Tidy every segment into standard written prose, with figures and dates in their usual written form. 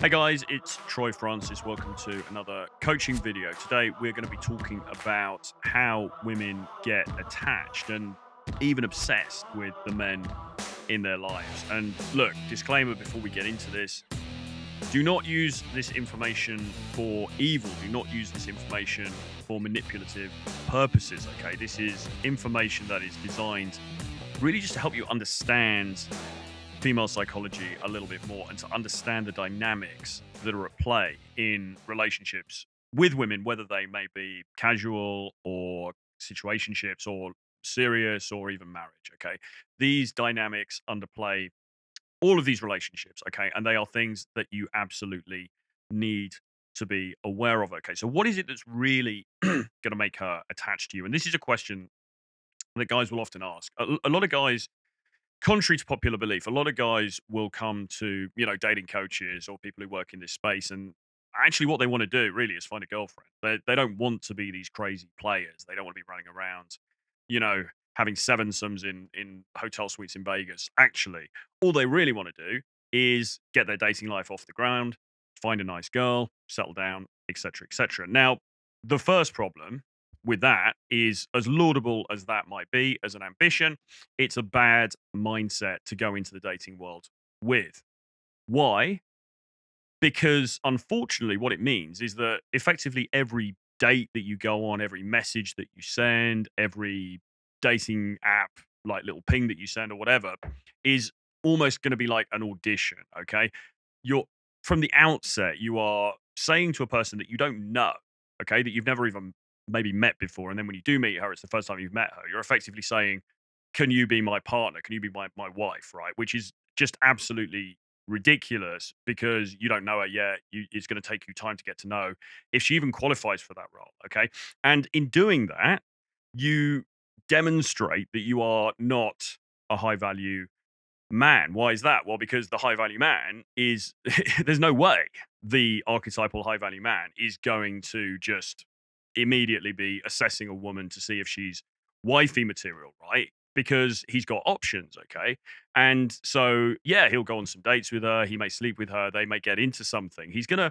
Hey guys, it's Troy Francis. Welcome to another coaching video. Today we're going to be talking about how women get attached and even obsessed with the men in their lives. And look, disclaimer before we get into this, do not use this information for evil. Do not use this information for manipulative purposes, okay? This is information that is designed really just to help you understand female psychology a little bit more and to understand the dynamics that are at play in relationships with women, whether they may be casual or situationships or serious or even marriage. Okay. These dynamics underplay all of these relationships. Okay. And they are things that you absolutely need to be aware of. Okay. So, what is it that's really going to make her attached to you? And this is a question that guys will often ask. A lot of guys, contrary to popular belief, a lot of guys will come to, dating coaches or people who work in this space. And actually, what they want to do really is find a girlfriend. They don't want to be these crazy players. They don't want to be running around, you know, having sevensomes in hotel suites in Vegas. Actually, all they really want to do is get their dating life off the ground, find a nice girl, settle down, etc., etc. Now, the first problem with that is, as laudable as that might be as an ambition, it's a bad mindset to go into the dating world with. Why? Because unfortunately, what it means is that effectively every date that you go on, every message that you send, every dating app, like little ping that you send or whatever, is almost going to be like an audition. Okay. You're from the outset, you are saying to a person that you don't know, okay, that you've never even maybe met before. And then when you do meet her, it's the first time you've met her. You're effectively saying, can you be my partner? Can you be my wife? Right. Which is just absolutely ridiculous because you don't know her yet. It's going to take you time to get to know if she even qualifies for that role. Okay. And in doing that, you demonstrate that you are not a high value man. Why is that? Well, because the high value man is, there's no way the archetypal high value man is going to just immediately be assessing a woman to see if she's wifey material, right? Because he's got options, okay? And so, yeah, he'll go on some dates with her. He may sleep with her. They may get into something. He's going to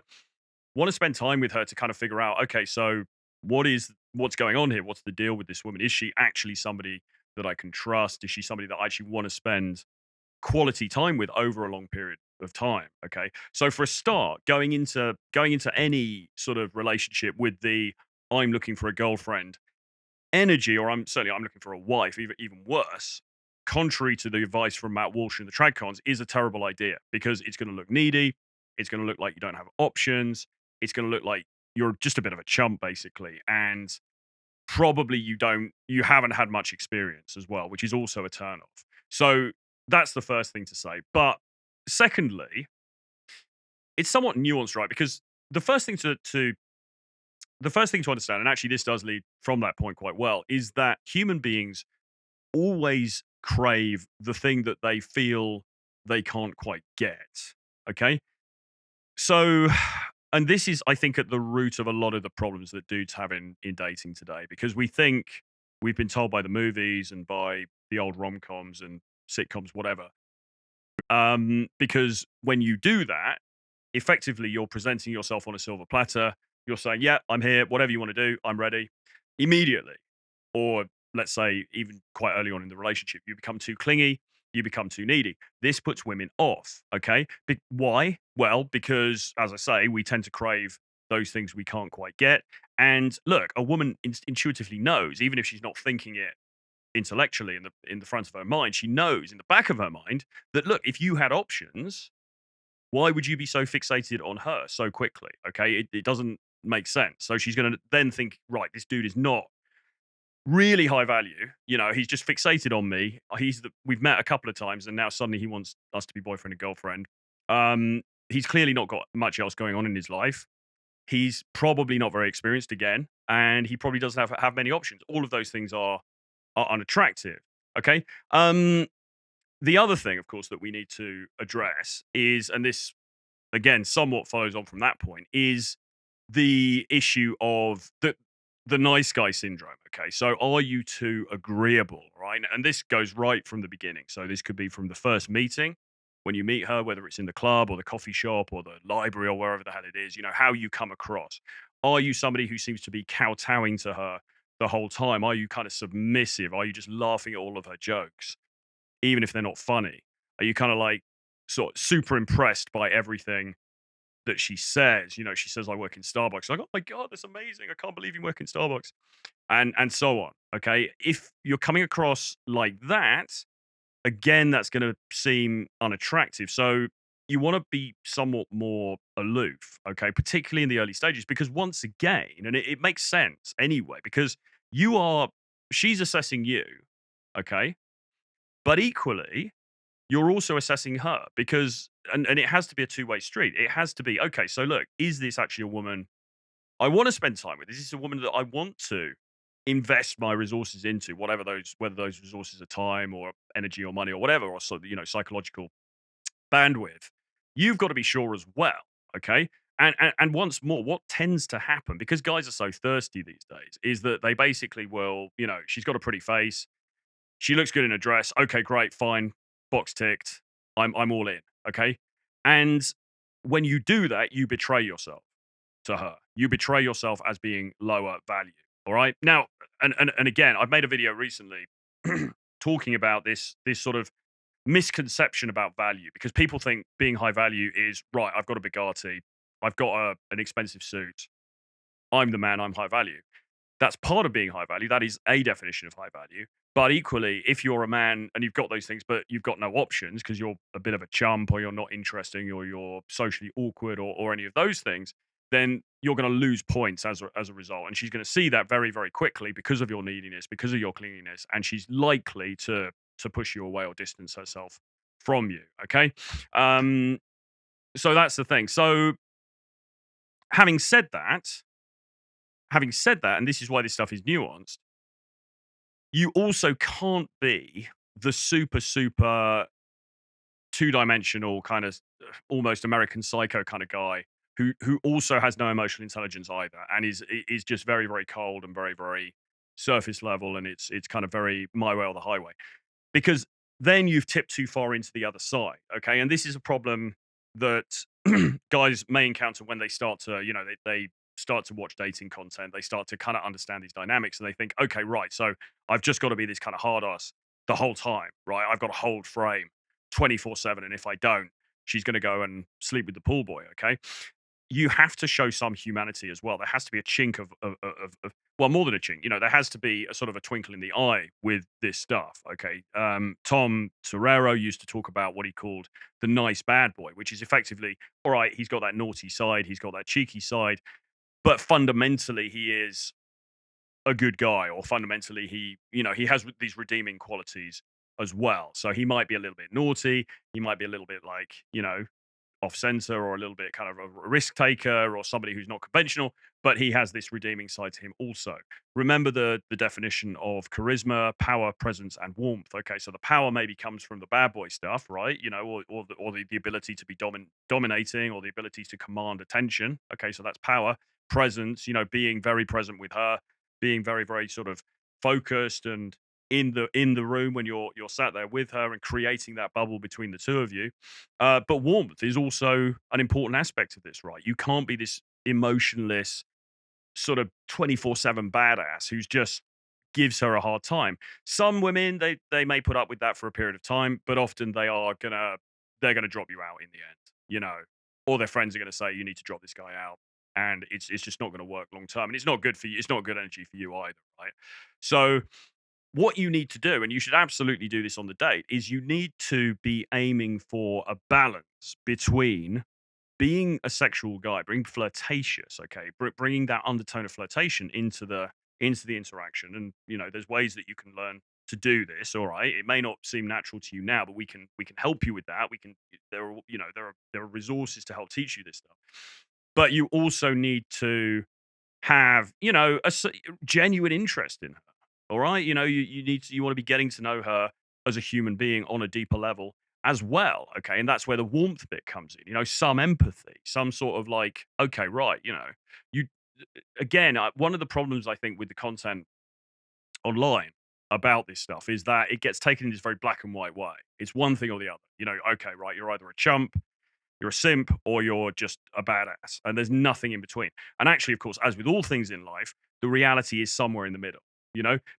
want to spend time with her to kind of figure out, okay, so what's going on here? What's the deal with this woman? Is she actually somebody that I can trust? Is she somebody that I actually want to spend quality time with over a long period of time? Okay. So for a start, going into any sort of relationship with the I'm looking for a girlfriend energy, or I'm looking for a wife, even worse, contrary to the advice from Matt Walsh and the Tradcons, is a terrible idea because it's going to look needy. It's going to look like you don't have options. It's going to look like you're just a bit of a chump, basically. And probably you haven't had much experience as well, which is also a turn off. So that's the first thing to say. But secondly, it's somewhat nuanced, right? Because the first thing to understand, and actually this does lead from that point quite well, is that human beings always crave the thing that they feel they can't quite get. Okay. So, and this is, I think, at the root of a lot of the problems that dudes have in dating today, because we think we've been told by the movies and by the old rom coms and sitcoms, whatever. Because when you do that, effectively you're presenting yourself on a silver platter. You're saying, yeah, I'm here, whatever you want to do, I'm ready immediately. Or let's say, even quite early on in the relationship, you become too clingy, you become too needy. This puts women off. Okay. Why? Well, because as I say, we tend to crave those things we can't quite get. And look, a woman intuitively knows, even if she's not thinking it intellectually in the front of her mind, she knows in the back of her mind that, look, if you had options, why would you be so fixated on her so quickly? Okay, it doesn't make sense. So she's going to then think, right, this dude is not really high value. He's just fixated on me. We've met a couple of times, and now suddenly he wants us to be boyfriend and girlfriend. He's clearly not got much else going on in his life. He's probably not very experienced again, and he probably doesn't have many options. All of those things are unattractive. Okay. The other thing, of course, that we need to address is, and this again somewhat follows on from that point, is the issue of the nice guy syndrome. Okay, so are you too agreeable, right? And this goes right from the beginning. So this could be from the first meeting when you meet her, whether it's in the club or the coffee shop or the library or wherever the hell it is, how you come across. Are you somebody who seems to be kowtowing to her the whole time? Are you kind of submissive? Are you just laughing at all of her jokes, even if they're not funny? Are you kind of like sort of super impressed by everything that she says? She says, I work in Starbucks. Like, oh my God, that's amazing. I can't believe you work in Starbucks. And so on. Okay. If you're coming across like that, again, that's going to seem unattractive. So you want to be somewhat more aloof, okay, particularly in the early stages, because once again, and it makes sense anyway, because she's assessing you, okay, but equally, you're also assessing her because, and it has to be a two-way street. It has to be, okay, so look, is this actually a woman I want to spend time with? Is this a woman that I want to invest my resources into, whether those resources are time or energy or money or whatever, or so, psychological bandwidth? You've got to be sure as well. Okay. And once more, what tends to happen, because guys are so thirsty these days, is that they basically will, she's got a pretty face. She looks good in a dress. Okay, great, fine. Box ticked. I'm all in. Okay. And when you do that, you betray yourself to her. You betray yourself as being lower value. All right. Now, and again, I've made a video recently talking about this sort of misconception about value, because people think being high value is right. I've got a Bugatti. I've got an expensive suit. I'm the man. I'm high value. That's part of being high value. That is a definition of high value. But equally, if you're a man and you've got those things, but you've got no options because you're a bit of a chump or you're not interesting or you're socially awkward or any of those things, then you're going to lose points as a result. And she's going to see that very, very quickly because of your neediness, because of your clinginess, and she's likely to push you away or distance herself from you. Okay. Um, so that's the thing. So having said that, and this is why this stuff is nuanced, you also can't be the super, super two-dimensional kind of almost American Psycho kind of guy who also has no emotional intelligence either, and is just very, very cold and very, very surface level, and it's kind of very my way or the highway. Because then you've tipped too far into the other side, okay? And this is a problem that guys may encounter when they start to, they start to watch dating content. They start to kind of understand these dynamics, and they think, okay, right, so I've just got to be this kind of hard ass the whole time, right? I've got to hold frame 24/7, and if I don't, she's going to go and sleep with the pool boy, okay? You have to show some humanity as well. There has to be a chink of well, more than a chink. There has to be a sort of a twinkle in the eye with this stuff. Okay, Tom Torero used to talk about what he called the nice bad boy, which is effectively, all right, he's got that naughty side, he's got that cheeky side, but fundamentally he is a good guy, or fundamentally he has these redeeming qualities as well. So he might be a little bit naughty, he might be a little bit like off center, or a little bit kind of a risk taker, or somebody who's not conventional, but he has this redeeming side to him also. Remember the definition of charisma: power, presence, and warmth. Okay, so the power maybe comes from the bad boy stuff, right? Or the ability to be dominating, or the ability to command attention. Okay, so that's power. Presence, being very present with her, being very, very sort of focused and in the room when you're sat there with her and creating that bubble between the two of you. But warmth is also an important aspect of this, right? You can't be this emotionless sort of 24/7 badass who's just gives her a hard time. Some women, they may put up with that for a period of time, but often they're gonna drop you out in the end, or their friends are gonna say you need to drop this guy out, and it's just not gonna work long term, and it's not good for you. It's not good energy for you either, right? So what you need to do, and you should absolutely do this on the date, is you need to be aiming for a balance between being a sexual guy, being flirtatious, okay, bringing that undertone of flirtation into the interaction. And there's ways that you can learn to do this. All right, it may not seem natural to you now, but we can help you with that. We can there are resources to help teach you this stuff. But you also need to have genuine interest in her. All right, you want to be getting to know her as a human being on a deeper level as well. Okay, and that's where the warmth bit comes in. Some empathy, some sort of like, okay, right, you again, one of the problems I think with the content online about this stuff is that it gets taken in this very black and white way. It's one thing or the other. Okay, right, you're either a chump, you're a simp, or you're just a badass. And there's nothing in between. And actually, of course, as with all things in life, the reality is somewhere in the middle,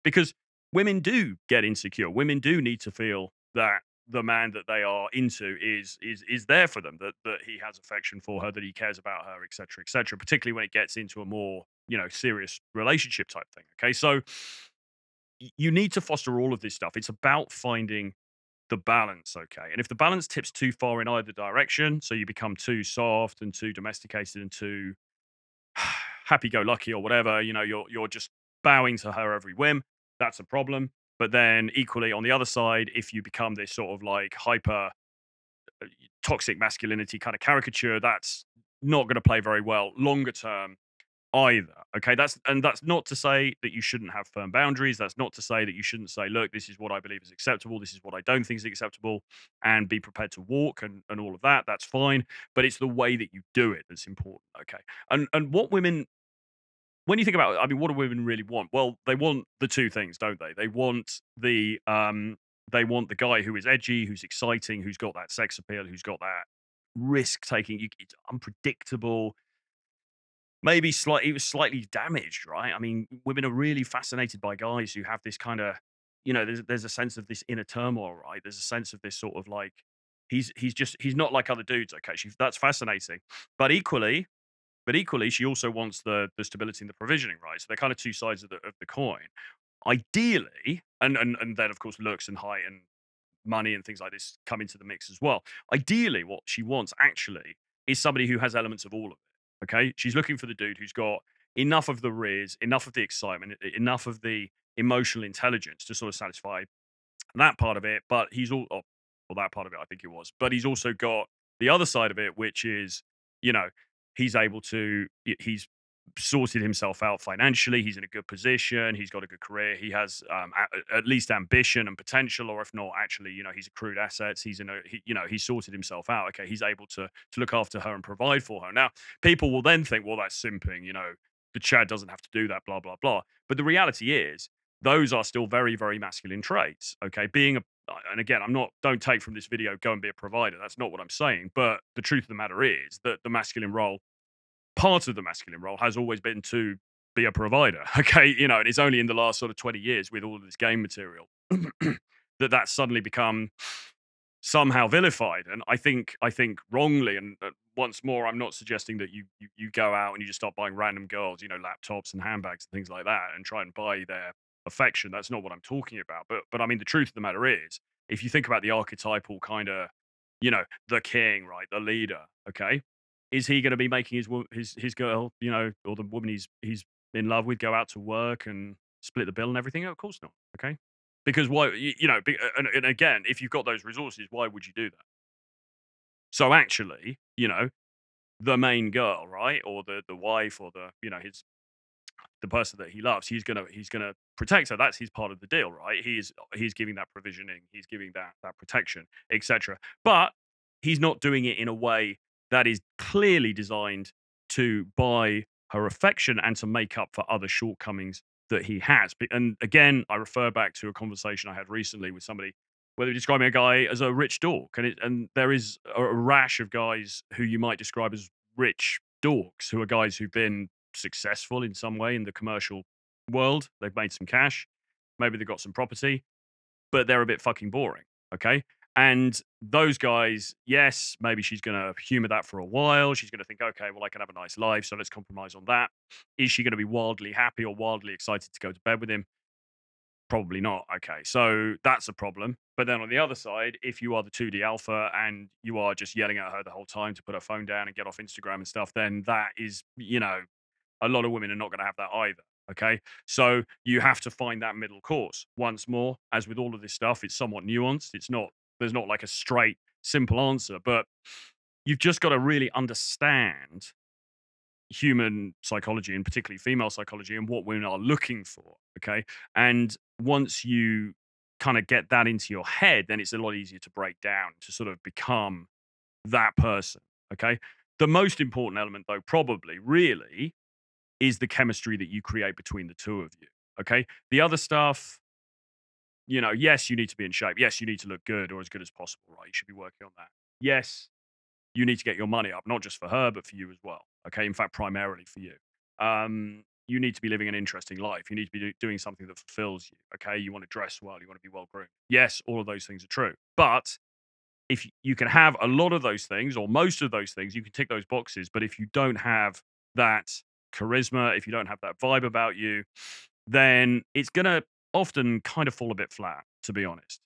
because women do get insecure. Women do need to feel that the man that they are into is there for them, that he has affection for her, that he cares about her, etc., etc., particularly when it gets into a more, serious relationship type thing. Okay. So you need to foster all of this stuff. It's about finding the balance, okay? And if the balance tips too far in either direction, so you become too soft and too domesticated and too happy-go-lucky or whatever, you're just bowing to her every whim, that's a problem. But then equally on the other side, if you become this sort of like hyper toxic masculinity kind of caricature, that's not going to play very well longer term either. Okay, that's not to say that you shouldn't have firm boundaries. That's not to say that you shouldn't say, look, this is what I believe is acceptable. This is what I don't think is acceptable, and be prepared to walk and all of that. That's fine. But it's the way that you do it that's important. Okay. And what women, when you think about it, I mean, what do women really want? Well, they want the two things, don't they? They want the guy who is edgy, who's exciting, who's got that sex appeal, who's got that risk taking. It's unpredictable, maybe he was slightly damaged, right? I mean, women are really fascinated by guys who have this kind of, there's a sense of this inner turmoil, right? There's a sense of this sort of like he's not like other dudes. Okay, that's fascinating, but equally, she also wants the stability and the provisioning, right? So they're kind of two sides of the coin. Ideally, and then of course looks and height and money and things like this come into the mix as well. Ideally, what she wants actually is somebody who has elements of all of it. Okay. She's looking for the dude who's got enough of the riz, enough of the excitement, enough of the emotional intelligence to sort of satisfy that part of it. But he's all, oh, well, that part of it, I think it was, but he's also got the other side of it, which is, you know, he's able to, he's sorted himself out financially. He's in a good position. He's got a good career. He has at least ambition and potential, or if not, actually, he's accrued assets. He's sorted himself out. Okay, he's able to look after her and provide for her. Now, people will then think, well, that's simping. The Chad doesn't have to do that. Blah blah blah. But the reality is, those are still very very masculine traits. Okay, and again, don't take from this video, go and be a provider. That's not what I'm saying. But the truth of the matter is that the masculine role, part of the masculine role has always been to be a provider. Okay. And it's only in the last sort of 20 years with all of this game material that that's suddenly become somehow vilified. And I think wrongly. And once more, I'm not suggesting that you go out and you just start buying random girls, laptops and handbags and things like that and try and buy their affection. That's not what I'm talking about. But I mean, the truth of the matter is, if you think about the archetypal kind of, the king, right, the leader, okay, is he going to be making his girl, or the woman he's in love with, go out to work and split the bill and everything? Of course not. Okay, because why? And again, if you've got those resources, why would you do that? So actually, the main girl, right, or the wife, or the person that he loves, he's gonna protect her. That's his part of the deal, right? He's giving that provisioning, he's giving that protection, etc. But he's not doing it in a way that is clearly designed to buy her affection and to make up for other shortcomings that he has. And again, I refer back to a conversation I had recently with somebody where they were describing a guy as a rich dork, and there is a rash of guys who you might describe as rich dorks, who are guys who've been successful in some way in the commercial world. They've made some cash. Maybe they've got some property, but they're a bit fucking boring. Okay. And those guys, yes, maybe she's going to humor that for a while. She's going to think, okay, well, I can have a nice life, so let's compromise on that. Is she going to be wildly happy or wildly excited to go to bed with him? Probably not. Okay. So that's a problem. But then on the other side, if you are the 2D alpha and you are just yelling at her the whole time to put her phone down and get off Instagram and stuff, then that is, a lot of women are not going to have that either. Okay. So you have to find that middle course. Once more, as with all of this stuff, it's somewhat nuanced. There's not like a straight, simple answer, but you've just got to really understand human psychology, and particularly female psychology, and what women are looking for. Okay. And once you kind of get that into your head, then it's a lot easier to break down, to sort of become that person. Okay. The most important element, though, probably really is the chemistry that you create between the two of you. Okay. The other stuff, yes, you need to be in shape. Yes, you need to look good or as good as possible, right? You should be working on that. Yes, you need to get your money up, not just for her, but for you as well. Okay. In fact, primarily for you. You need to be living an interesting life. You need to be doing something that fulfills you. Okay. You want to dress well. You want to be well groomed. Yes, all of those things are true. But if you can have a lot of those things or most of those things, you can tick those boxes. But if you don't have that charisma, if you don't have that vibe about you, then it's going to often kind of fall a bit flat, to be honest.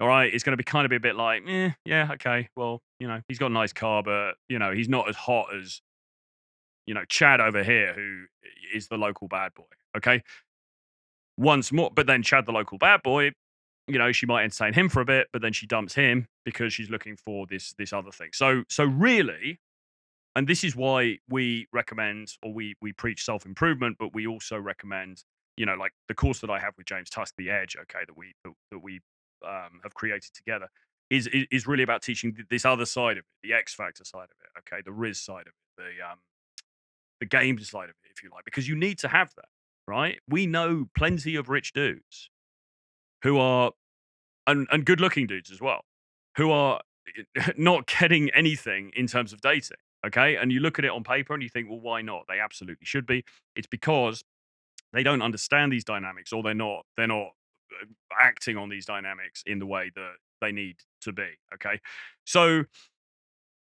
All right. It's going to be kind of be a bit like, yeah, okay. Well, he's got a nice car, but, he's not as hot as, Chad over here, who is the local bad boy. Okay. Once more, but then Chad, the local bad boy, she might entertain him for a bit, but then she dumps him because she's looking for this other thing. So really, and this is why we recommend or we preach self-improvement, but we also recommend, like the course that I have with James Tusk, The Edge, okay, that we have created together, is really about teaching this other side of it, the X Factor side of it, okay, the Riz side of it, the game side of it, if you like, because you need to have that, right? We know plenty of rich dudes who are and good looking dudes as well, who are not getting anything in terms of dating. Okay. And you look at it on paper and you think, well, why not? They absolutely should be. It's because they don't understand these dynamics or they're not acting on these dynamics in the way that they need to be. Okay. So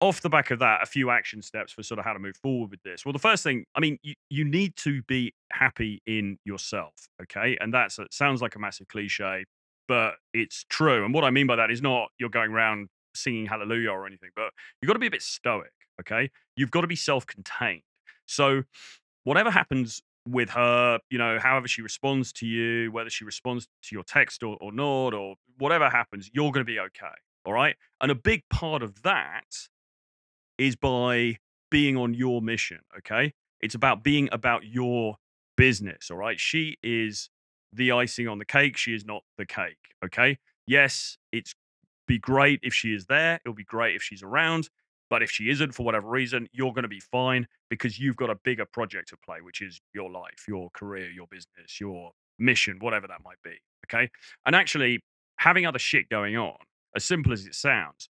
off the back of that, a few action steps for sort of how to move forward with this. Well, the first thing, I mean, you need to be happy in yourself, okay? And it sounds like a massive cliche, but it's true. And what I mean by that is not you're going around singing hallelujah or anything, but you've got to be a bit stoic, okay? You've got to be self-contained. So whatever happens with her, however she responds to you, whether she responds to your text or not, or whatever happens, you're going to be okay, all right? And a big part of that is by being on your mission, okay? It's about being about your business, all right? She is the icing on the cake. She is not the cake, okay? Yes, it's be great if she is there. It'll be great if she's around. But if she isn't for whatever reason, you're going to be fine because you've got a bigger project to play, which is your life, your career, your business, your mission, whatever that might be, okay? And actually, having other shit going on, as simple as it sounds,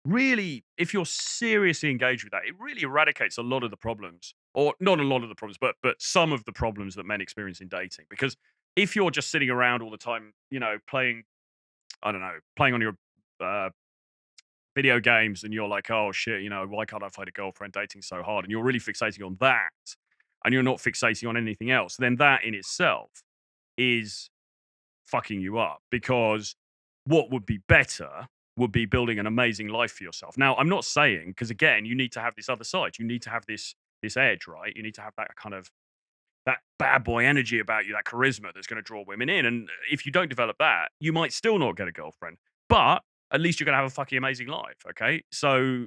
really, if you're seriously engaged with that, it really eradicates a lot of the problems, or not a lot of the problems, but some of the problems that men experience in dating. Because if you're just sitting around all the time, playing, I don't know, playing on your uh, video games, and you're like, oh shit, why can't I find a girlfriend? Dating's so hard, and you're really fixating on that, and you're not fixating on anything else, then that in itself is fucking you up, because what would be better would be building an amazing life for yourself. Now, I'm not saying, because again, you need to have this other side. You need to have this edge, right? You need to have that kind of that bad boy energy about you, that charisma that's going to draw women in. And if you don't develop that, you might still not get a girlfriend, but at least you're going to have a fucking amazing life. Okay, so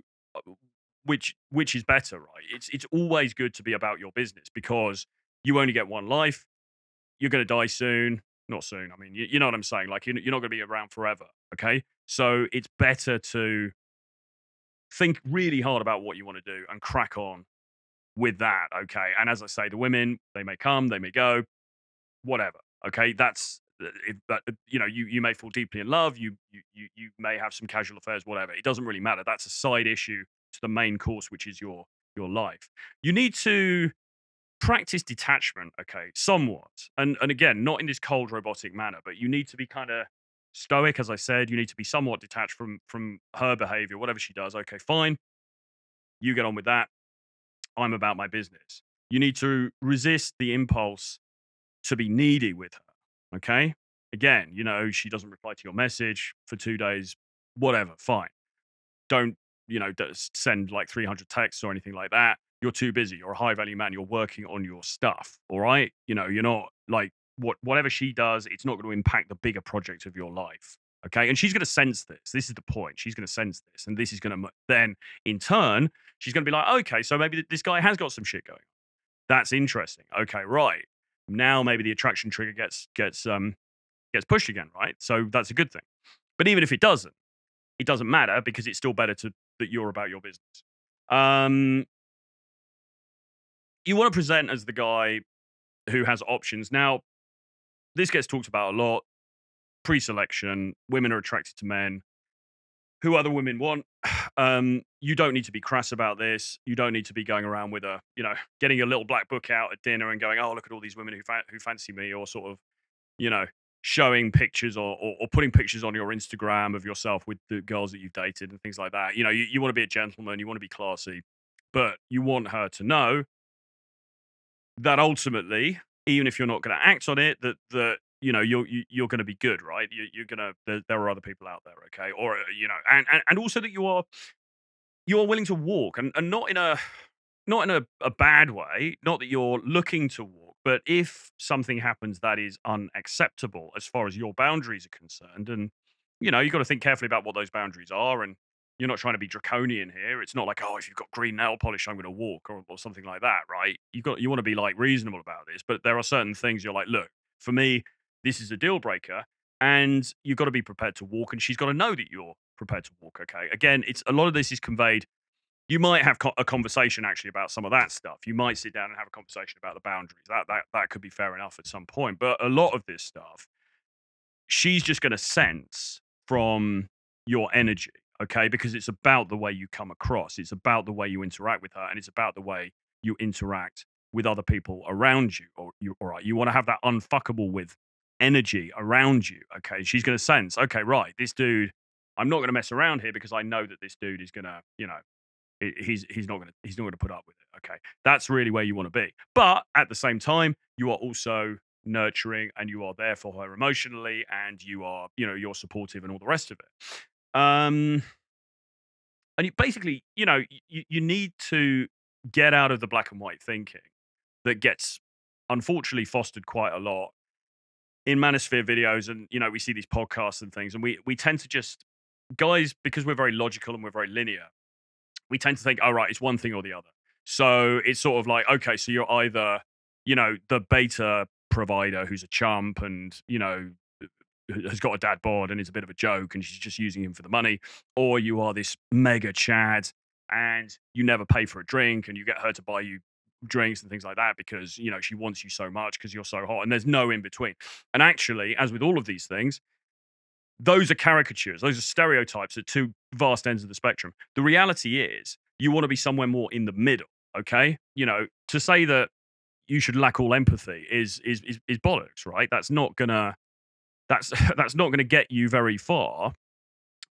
which is better, right? It's always good to be about your business because you only get one life. You're going to die soon. Not soon. I mean, you know what I'm saying? Like, you're not going to be around forever. Okay. So it's better to think really hard about what you want to do and crack on with that. Okay. And as I say, the women, they may come, they may go, whatever. Okay. That's, if that, you may fall deeply in love. You may have some casual affairs, whatever. It doesn't really matter. That's a side issue to the main course, which is your life. You need to practice detachment, okay, somewhat. And again, not in this cold robotic manner, but you need to be kind of stoic, as I said. You need to be somewhat detached from her behavior, whatever she does. Okay, fine. You get on with that. I'm about my business. You need to resist the impulse to be needy with her. Okay. Again, she doesn't reply to your message for 2 days, whatever, fine. Don't, send like 300 texts or anything like that. You're too busy. You're a high value man. You're working on your stuff. All right. You're not like whatever she does, it's not going to impact the bigger project of your life. Okay. And she's going to sense this. This is the point. She's going to sense this. And this is going to then in turn, she's going to be like, okay, so maybe this guy has got some shit going on. That's interesting. Okay. Right. Now maybe the attraction trigger gets pushed again. Right. So that's a good thing. But even if it doesn't matter because it's still better that you're about your business. You want to present as the guy who has options. Now, this gets talked about a lot. pre-selection. Women are attracted to men who other women want. You don't need to be crass about this. You don't need to be going around with getting a little black book out at dinner and going, oh, look at all these women who fancy me, or sort of, you know, showing pictures or putting pictures on your Instagram of yourself with the girls that you've dated and things like that. You want to be a gentleman, you want to be classy, but you want her to know that ultimately, even if you're not going to act on it, that you're going to be good, right? You're gonna. There are other people out there, okay, or and also that you are willing to walk, and not in a bad way. Not that you're looking to walk, but if something happens that is unacceptable as far as your boundaries are concerned, and you've got to think carefully about what those boundaries are, and you're not trying to be draconian here. It's not like, oh, if you've got green nail polish, I'm going to walk, or something like that, right? You want to be like reasonable about this, but there are certain things you're like, look, for me, this is a deal breaker, and you've got to be prepared to walk, and she's got to know that you're prepared to walk. Okay, again, it's a lot of this is conveyed. You might have a conversation actually about some of that stuff. You might sit down and have a conversation about the boundaries. That could be fair enough at some point. But a lot of this stuff, she's just going to sense from your energy, okay? Because it's about the way you come across. It's about the way you interact with her, and it's about the way you interact with other people around you. All right, you want to have that unfuckable with energy around you, okay? She's going to sense, okay, right, this dude, I'm not going to mess around here because I know that this dude is going to, he's not going to put up with it. Okay, that's really where you want to be. But at the same time, you are also nurturing, and you are there for her emotionally, and you are, you're supportive and all the rest of it. And you basically, you need to get out of the black and white thinking that gets unfortunately fostered quite a lot in manosphere videos, and we see these podcasts and things, and we tend to just, guys, because we're very logical and we're very linear, we tend to think, oh, right, it's one thing or the other. So it's sort of like, okay, so you're either, the beta provider who's a chump and, has got a dad bod and is a bit of a joke and she's just using him for the money, or you are this mega chad and you never pay for a drink and you get her to buy you drinks and things like that because, she wants you so much because you're so hot, and there's no in between. And actually, as with all of these things, those are caricatures. Those are stereotypes at two vast ends of the spectrum. The reality is you want to be somewhere more in the middle, okay? To say that you should lack all empathy is bollocks, right? That's not gonna that's not gonna get you very far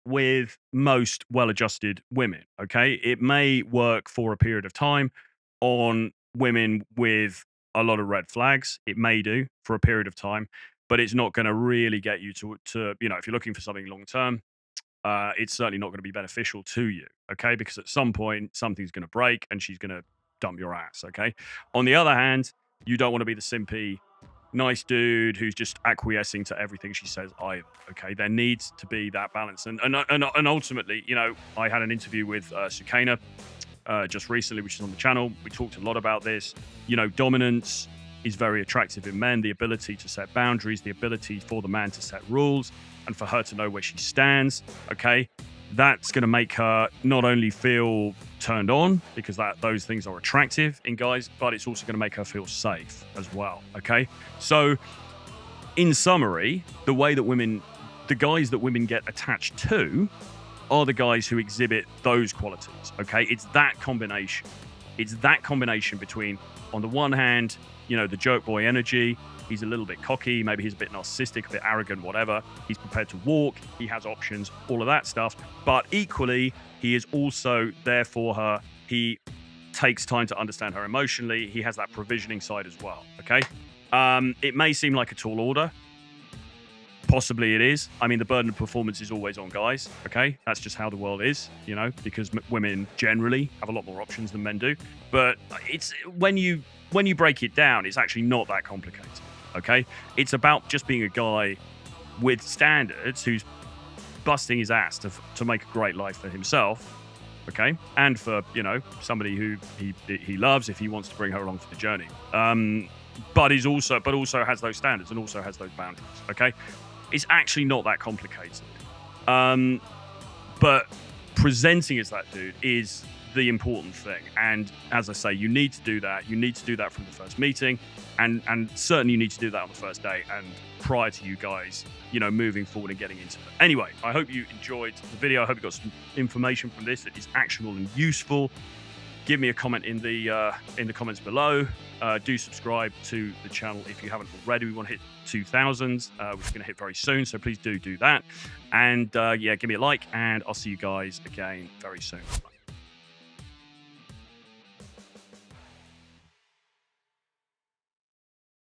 with most well-adjusted women, okay? It may work for a period of time on women with a lot of red flags. It may do for a period of time, but it's not going to really get you to if you're looking for something long term, it's certainly not going to be beneficial to you, okay? Because at some point something's going to break and she's going to dump your ass, okay? On the other hand, you don't want to be the simpy nice dude who's just acquiescing to everything she says either, okay? There needs to be that balance, and ultimately, I had an interview with Sukana just recently, which is on the channel. We talked a lot about this. Dominance is very attractive in men, the ability to set boundaries, the ability for the man to set rules, and for her to know where she stands, okay? That's going to make her not only feel turned on, because those things are attractive in guys, but it's also going to make her feel safe as well, okay? So, in summary, the guys that women get attached to are the guys who exhibit those qualities, okay? It's that combination. It's that combination between, on the one hand, the jerk boy energy. He's a little bit cocky, maybe he's a bit narcissistic, a bit arrogant, whatever. He's prepared to walk, he has options, all of that stuff. But equally, he is also there for her. He takes time to understand her emotionally. He has that provisioning side as well, okay? It may seem like a tall order. Possibly it is. I mean, the burden of performance is always on guys, okay? That's just how the world is, because women generally have a lot more options than men do. But it's when you break it down, it's actually not that complicated, okay? It's about just being a guy with standards who's busting his ass to make a great life for himself, okay? And for, somebody who he loves if he wants to bring her along for the journey. But also has those standards and also has those boundaries, okay? It's actually not that complicated. But presenting as that dude is the important thing. And as I say, you need to do that. You need to do that from the first meeting, and certainly you need to do that on the first day and prior to you guys, moving forward and getting into it. Anyway, I hope you enjoyed the video. I hope you got some information from this that is actionable and useful. Give me a comment in the comments below. Do subscribe to the channel if you haven't already. We want to hit 2,000, which we're going to hit very soon. So please do that. And yeah, give me a like, and I'll see you guys again very soon. Bye.